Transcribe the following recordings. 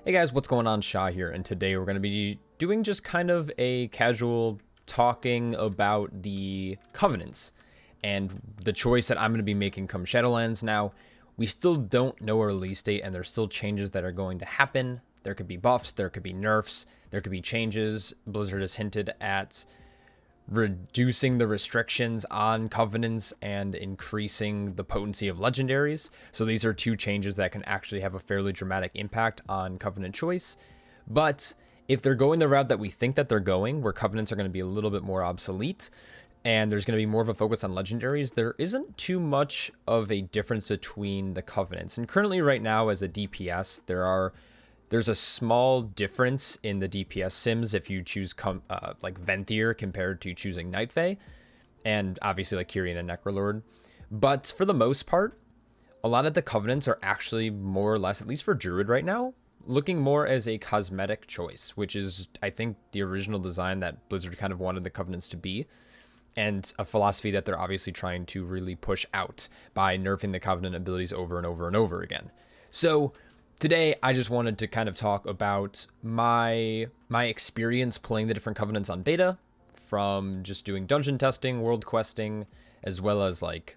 Hey guys, what's going on? Shah here, and today we're going to be doing just kind of a casual talking about the Covenants and the choice that I'm going to be making come Shadowlands. Now, we still don't know a release date, and there's still changes that are going to happen. There could be buffs, there could be nerfs, there could be changes. Blizzard has hinted at reducing the restrictions on Covenants and increasing the potency of legendaries. So these are two changes that can actually have a fairly dramatic impact on Covenant choice. But if they're going the route that we think that they're going, where Covenants are going to be a little bit more obsolete and there's going to be more of a focus on legendaries, there isn't too much of a difference between the Covenants. And currently right now as a DPS, there's a small difference in the DPS sims if you choose like Venthyr compared to choosing Night Fae, and obviously like Kyrian and Necrolord. But for the most part, a lot of the Covenants are actually more or less, at least for Druid right now, looking more as a cosmetic choice, which is, I think, the original design that Blizzard kind of wanted the Covenants to be, and a philosophy that they're obviously trying to really push out by nerfing the Covenant abilities over and over and over again. So today, I just wanted to kind of talk about my experience playing the different Covenants on beta, from just doing dungeon testing, world questing, as well as like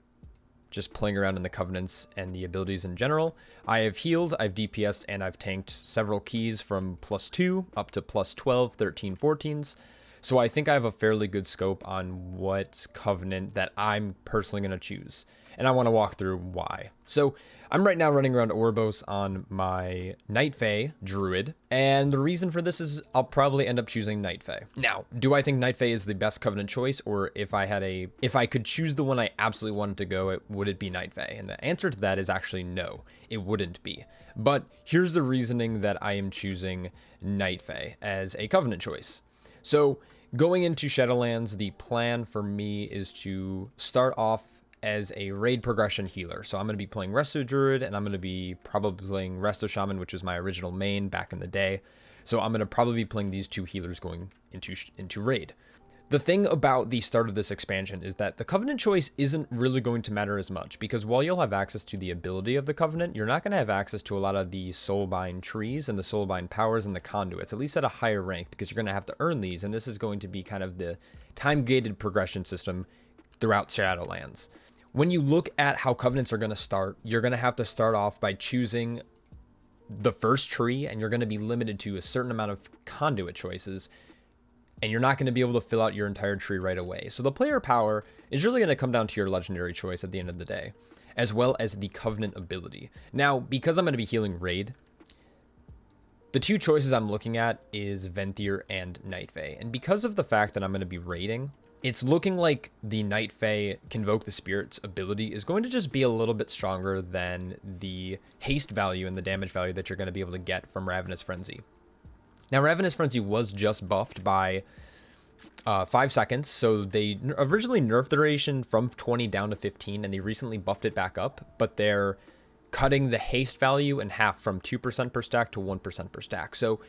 just playing around in the Covenants and the abilities in general. I have healed, I've DPS'd, and I've tanked several keys from +2 up to +12, 13, 14s. So I think I have a fairly good scope on what Covenant that I'm personally going to choose. And I want to walk through why. So I'm right now running around Oribos on my Night Fae Druid. And the reason for this is I'll probably end up choosing Night Fae. Now, do I think Night Fae is the best Covenant choice? Or if I could choose the one I absolutely wanted to go, would it be Night Fae? And the answer to that is actually no, it wouldn't be. But here's the reasoning that I am choosing Night Fae as a Covenant choice. So going into Shadowlands, the plan for me is to start off as a raid progression healer. So I'm going to be playing Resto Druid, and I'm going to be probably playing Resto Shaman, which was my original main back in the day. So I'm going to probably be playing these two healers going into raid. The thing about the start of this expansion is that the Covenant choice isn't really going to matter as much, because while you'll have access to the ability of the Covenant, you're not going to have access to a lot of the Soulbind trees and the Soulbind powers and the conduits, at least at a higher rank, because you're going to have to earn these, and this is going to be kind of the time-gated progression system throughout Shadowlands. When you look at how Covenants are going to start, you're going to have to start off by choosing the first tree, and you're going to be limited to a certain amount of conduit choices, and you're not going to be able to fill out your entire tree right away. So the player power is really going to come down to your legendary choice at the end of the day, as well as the Covenant ability. Now, because I'm going to be healing raid, the two choices I'm looking at is Venthyr and Night Fae. And because of the fact that I'm going to be raiding, it's looking like the Night Fae Convoke the Spirits ability is going to just be a little bit stronger than the haste value and the damage value that you're going to be able to get from Ravenous Frenzy. Now, Ravenous Frenzy was just buffed by 5 seconds, so they originally nerfed the duration from 20 down to 15, and they recently buffed it back up, but they're cutting the haste value in half from 2% per stack to 1% per stack. So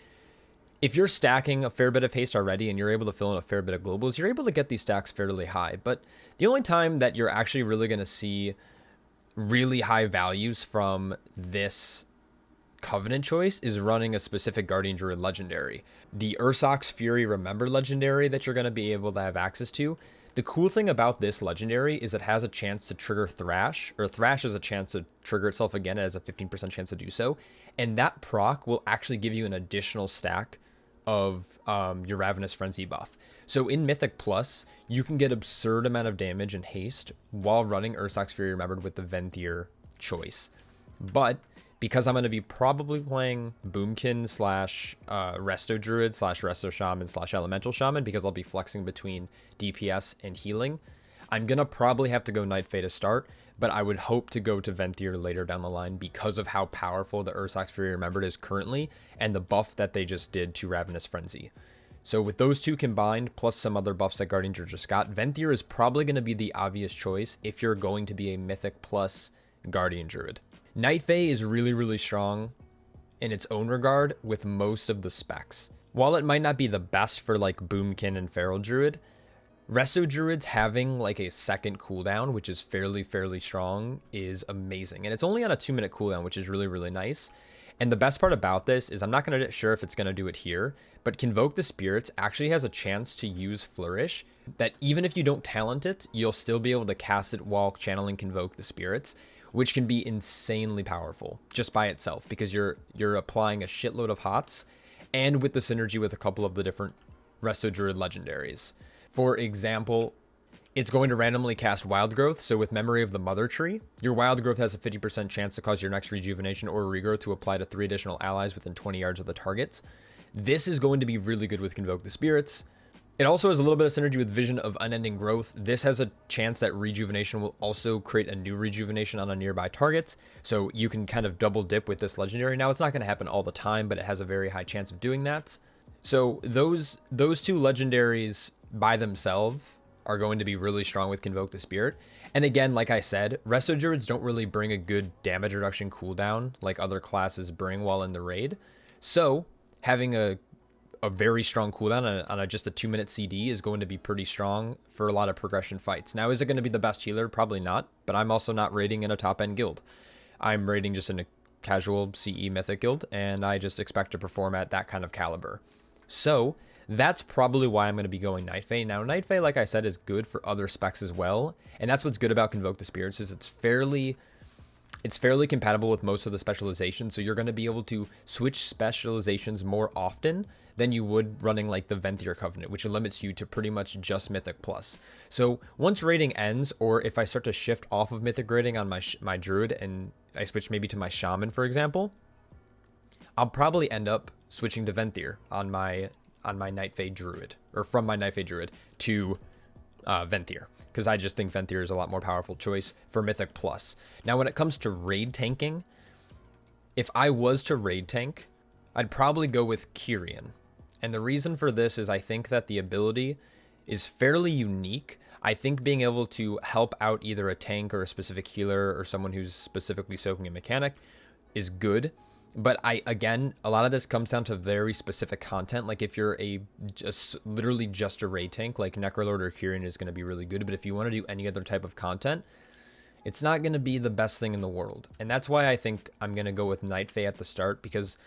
if you're stacking a fair bit of haste already and you're able to fill in a fair bit of globals, you're able to get these stacks fairly high. But the only time that you're actually really going to see really high values from this Covenant choice is running a specific Guardian Druid legendary. The Ursoc's Fury Remember legendary that you're going to be able to have access to. The cool thing about this legendary is it has a chance to trigger Thrash, or Thrash has a chance to trigger itself again. It has a 15% chance to do so. And that proc will actually give you an additional stack of your Ravenous Frenzy buff. So in Mythic Plus, you can get absurd amount of damage and haste while running Ursoc's Fury Remembered with the Venthyr choice. But because I'm going to be probably playing Boomkin slash Resto Druid slash Resto Shaman slash Elemental Shaman, because I'll be flexing between DPS and healing, I'm going to probably have to go Night Fae to start, but I would hope to go to Venthyr later down the line because of how powerful the Ursoc's Fury Remembered is currently and the buff that they just did to Ravenous Frenzy. So with those two combined, plus some other buffs that Guardian Druid just got, Venthyr is probably going to be the obvious choice if you're going to be a Mythic Plus Guardian Druid. Night Fae is really, really strong in its own regard with most of the specs. While it might not be the best for like Boomkin and Feral Druid, Resto Druids having like a second cooldown, which is fairly strong, is amazing. And it's only on a 2-minute cooldown, which is really, really nice. And the best part about this is I'm not going to sure if it's going to do it here, but Convoke the Spirits actually has a chance to use Flourish that even if you don't talent it, you'll still be able to cast it while channeling Convoke the Spirits, which can be insanely powerful just by itself because you're applying a shitload of hots and with the synergy with a couple of the different Resto Druid legendaries. For example, it's going to randomly cast Wild Growth, so with Memory of the Mother Tree, your Wild Growth has a 50% chance to cause your next Rejuvenation or Regrowth to apply to 3 additional allies within 20 yards of the target. This is going to be really good with Convoke the Spirits. It also has a little bit of synergy with Vision of Unending Growth. This has a chance that Rejuvenation will also create a new Rejuvenation on a nearby target, so you can kind of double dip with this legendary. Now, it's not going to happen all the time, but it has a very high chance of doing that. So those two legendaries by themselves are going to be really strong with Convoke the Spirit. And again, like I said, Resto Druids don't really bring a good damage reduction cooldown like other classes bring while in the raid. So having a very strong cooldown on just a 2-minute CD is going to be pretty strong for a lot of progression fights. Now, is it going to be the best healer? Probably not, but I'm also not raiding in a top-end guild. I'm raiding just in a casual CE Mythic guild, and I just expect to perform at that kind of caliber. So that's probably why I'm going to be going Night Fae. Now, Night Fae, like I said, is good for other specs as well. And that's what's good about Convoke the Spirits is it's fairly compatible with most of the specializations. So you're going to be able to switch specializations more often than you would running like the Venthyr Covenant, which limits you to pretty much just Mythic Plus. So once raiding ends, or if I start to shift off of Mythic raiding on my Druid and I switch maybe to my Shaman, for example, I'll probably end up switching to Venthyr on my Night Fae Druid, or from my Night Fae Druid to Venthyr, because I just think Venthyr is a lot more powerful choice for Mythic Plus. Now, when it comes to raid tanking, if I was to raid tank, I'd probably go with Kyrian. And the reason for this is I think that the ability is fairly unique. I think being able to help out either a tank or a specific healer or someone who's specifically soaking a mechanic is good. But again, a lot of this comes down to very specific content. Like if you're literally just a raid tank, like Necrolord or Kyrian is going to be really good. But if you want to do any other type of content, it's not going to be the best thing in the world. And that's why I think I'm going to go with Night Fae at the start, because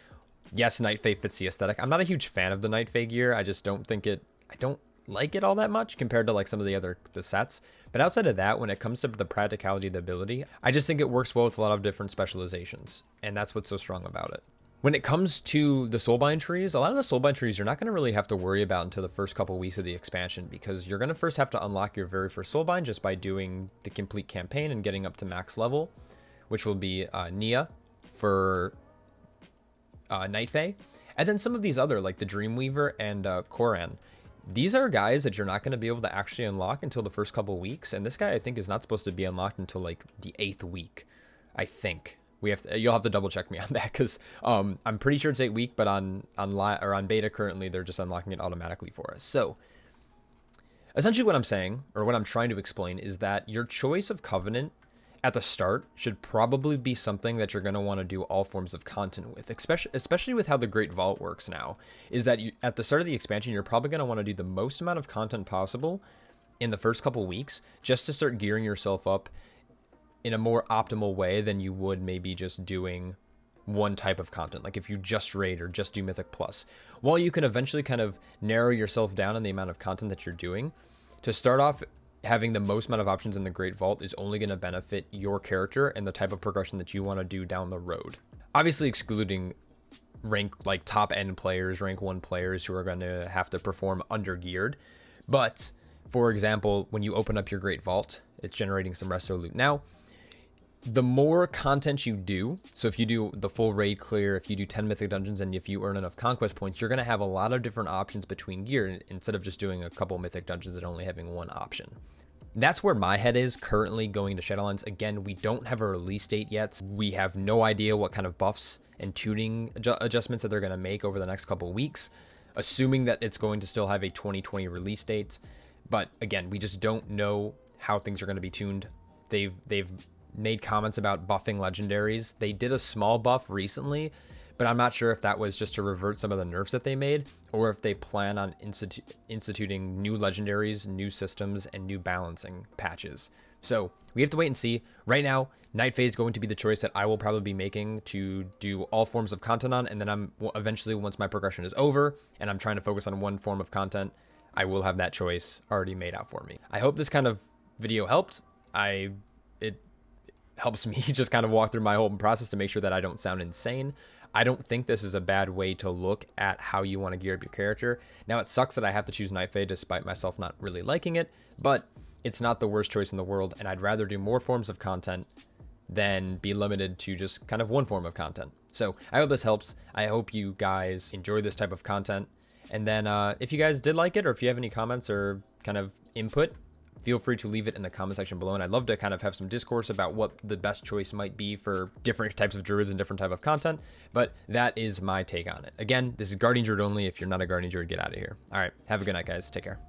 yes, Night Fae fits the aesthetic. I'm not a huge fan of the Night Fae gear. I just don't think I don't like it all that much compared to like some of the sets. But outside of that, when it comes to the practicality of the ability, I just think it works well with a lot of different specializations. And that's what's so strong about it. When it comes to the Soulbind trees, a lot of the Soulbind trees you're not going to really have to worry about until the first couple weeks of the expansion, because you're going to first have to unlock your very first Soulbind just by doing the complete campaign and getting up to max level, which will be Nia for Night Fae. And then some of these other, like the Dreamweaver and Koran. These are guys that you're not going to be able to actually unlock until the first couple weeks. And this guy, I think, is not supposed to be unlocked until like the 8th week, I think. You'll have to double check me on that, because I'm pretty sure it's 8 week, but on beta currently they're just unlocking it automatically for us. So essentially what I'm saying, or what I'm trying to explain, is that your choice of Covenant at the start should probably be something that you're going to want to do all forms of content with, especially with how the Great Vault works now, is that at the start of the expansion, you're probably going to want to do the most amount of content possible in the first couple weeks, just to start gearing yourself up in a more optimal way than you would maybe just doing one type of content. Like if you just raid or just do Mythic Plus, while you can eventually kind of narrow yourself down on the amount of content that you're doing, to start off having the most amount of options in the Great Vault is only going to benefit your character and the type of progression that you want to do down the road. Obviously excluding like top end players, rank 1 players who are going to have to perform under geared. But for example, when you open up your Great Vault, it's generating some resto loot. Now, the more content you do, so if you do the full raid clear, if you do 10 mythic dungeons, and if you earn enough conquest points, you're going to have a lot of different options between gear instead of just doing a couple mythic dungeons and only having one option. That's where my head is currently going to Shadowlands. Again, we don't have a release date yet. We have no idea what kind of buffs and tuning adjustments that they're going to make over the next couple of weeks, assuming that it's going to still have a 2020 release date. But again, we just don't know how things are going to be tuned. They've made comments about buffing legendaries. They did a small buff recently, but I'm not sure if that was just to revert some of the nerfs that they made, or if they plan on instituting new legendaries, new systems, and new balancing patches. So we have to wait and see. Right now, Night Fae is going to be the choice that I will probably be making to do all forms of content on, and then eventually, once my progression is over and I'm trying to focus on one form of content, I will have that choice already made out for me. I hope this kind of video helped. It helps me just kind of walk through my whole process to make sure that I don't sound insane. I don't think this is a bad way to look at how you want to gear up your character. Now, it sucks that I have to choose Night Fae despite myself not really liking it, but it's not the worst choice in the world, and I'd rather do more forms of content than be limited to just kind of one form of content. So I hope this helps. I hope you guys enjoy this type of content. And then if you guys did like it, or if you have any comments or kind of input, feel free to leave it in the comment section below. And I'd love to kind of have some discourse about what the best choice might be for different types of druids and different type of content. But that is my take on it. Again, this is Guardian Druid only. If you're not a Guardian Druid, get out of here. All right. Have a good night, guys. Take care.